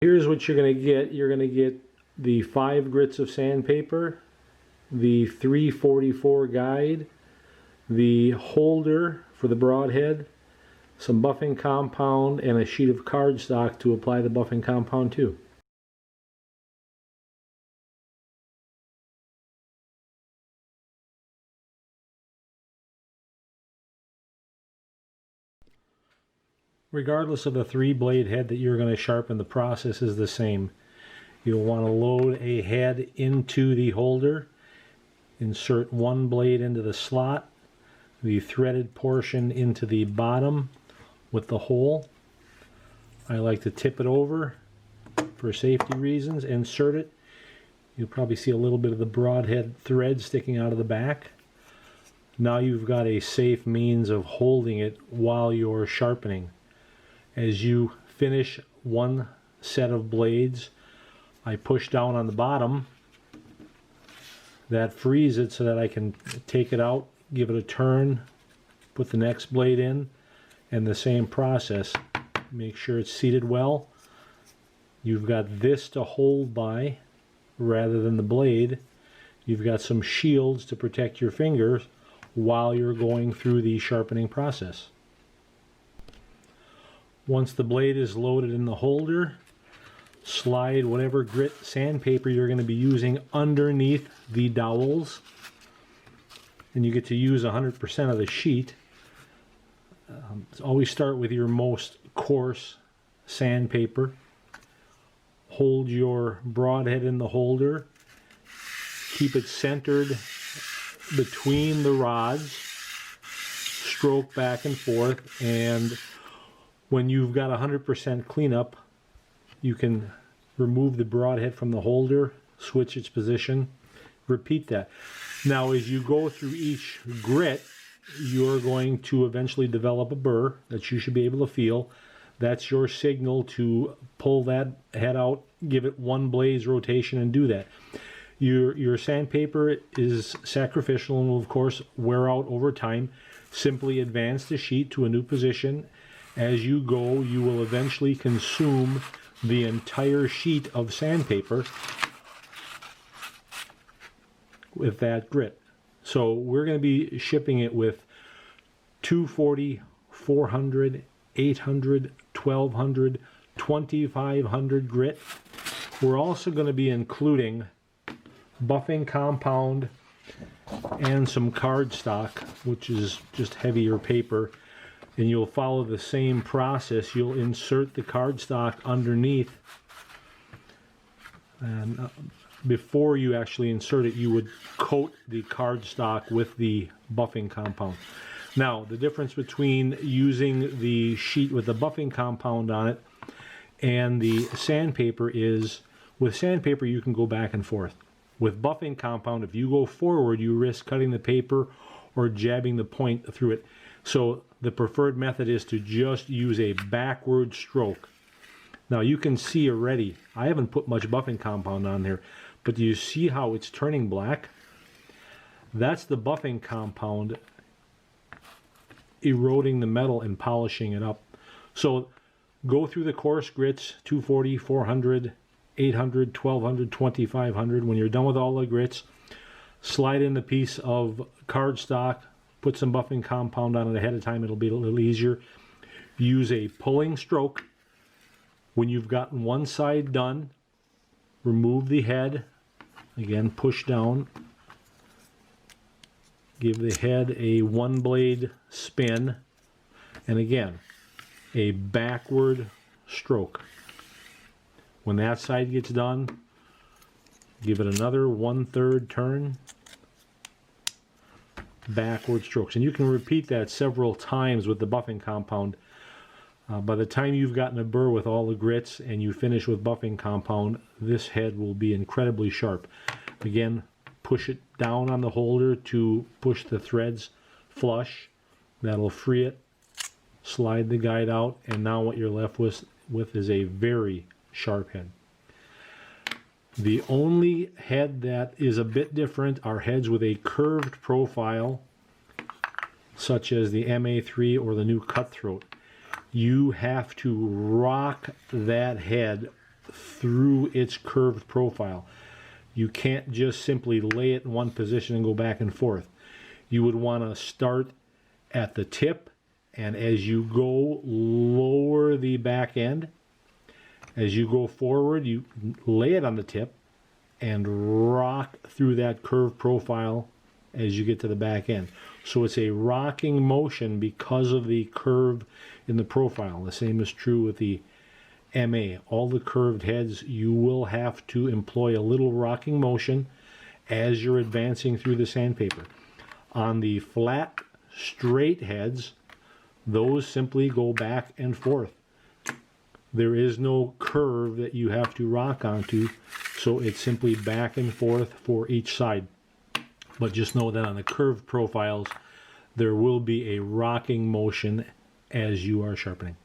Here's what you're going to get. You're going to get the 5 grits of sandpaper, the 344 guide, the holder for the broadhead, some buffing compound, and a sheet of cardstock to apply the buffing compound to. Regardless of the 3-blade head that you're going to sharpen, the process is the same. You'll want to load a head into the holder, insert 1 blade into the slot, the threaded portion into the bottom with the hole. I like to tip it over for safety reasons, insert it. You'll probably see a little bit of the broadhead thread sticking out of the back. Now you've got a safe means of holding it while you're sharpening. As you finish one set of blades, I push down on the bottom. That frees it so that I can take it out, give it a turn, put the next blade in, and the same process. Make sure it's seated well. You've got this to hold by rather than the blade. You've got some shields to protect your fingers while you're going through the sharpening process. Once the blade is loaded in the holder, slide whatever grit sandpaper you're going to be using underneath the dowels, and you get to use 100% of the sheet. Always start with your most coarse sandpaper. Hold your broadhead in the holder. Keep it centered between the rods. Stroke back and forth, and when you've got 100% cleanup, you can remove the broadhead from the holder, switch its position, repeat that. Now as you go through each grit, you're going to eventually develop a burr that you should be able to feel. That's your signal to pull that head out, give it 1 blade's rotation, and do that. Your sandpaper is sacrificial and will of course wear out over time. Simply advance the sheet to a new position. As you go, you will eventually consume the entire sheet of sandpaper with that grit. So we're going to be shipping it with 240, 400, 800, 1200, 2500 grit. We're also going to be including buffing compound and some cardstock, which is just heavier paper. And you'll follow the same process. You'll insert the cardstock underneath, and before you actually insert it, you would coat the cardstock with the buffing compound. Now, the difference between using the sheet with the buffing compound on it and the sandpaper is, with sandpaper you can go back and forth. With buffing compound, if you go forward, you risk cutting the paper or jabbing the point through it. So the preferred method is to just use a backward stroke. Now you can see already, I haven't put much buffing compound on there, but do you see how it's turning black? That's the buffing compound eroding the metal and polishing it up. So go through the coarse grits, 240, 400, 800, 1200, 2500. When you're done with all the grits, slide in a piece of cardstock, put some buffing compound on it ahead of time. It'll be a little easier. Use a pulling stroke. When you've gotten one side done, remove the head. Again, push down. Give the head a 1-blade spin. And again, a backward stroke. When that side gets done, give it another 1/3 turn. Backward strokes, and you can repeat that several times with the buffing compound. By the time you've gotten a burr with all the grits and you finish with buffing compound, this head will be incredibly sharp. Again, push it down on the holder to push the threads flush. That'll free it. Slide the guide out, and now what you're left with is a very sharp head. The only head that is a bit different are heads with a curved profile, such as the MA3 or the new cutthroat. You have to rock that head through its curved profile. You can't just simply lay it in one position and go back and forth. You would want to start at the tip, and as you go, lower the back end. As you go forward, you lay it on the tip and rock through that curved profile as you get to the back end. So it's a rocking motion because of the curve in the profile. The same is true with the MA. All the curved heads, you will have to employ a little rocking motion as you're advancing through the sandpaper. On the flat, straight heads, those simply go back and forth. There is no curve that you have to rock onto, so it's simply back and forth for each side. But just know that on the curved profiles, there will be a rocking motion as you are sharpening.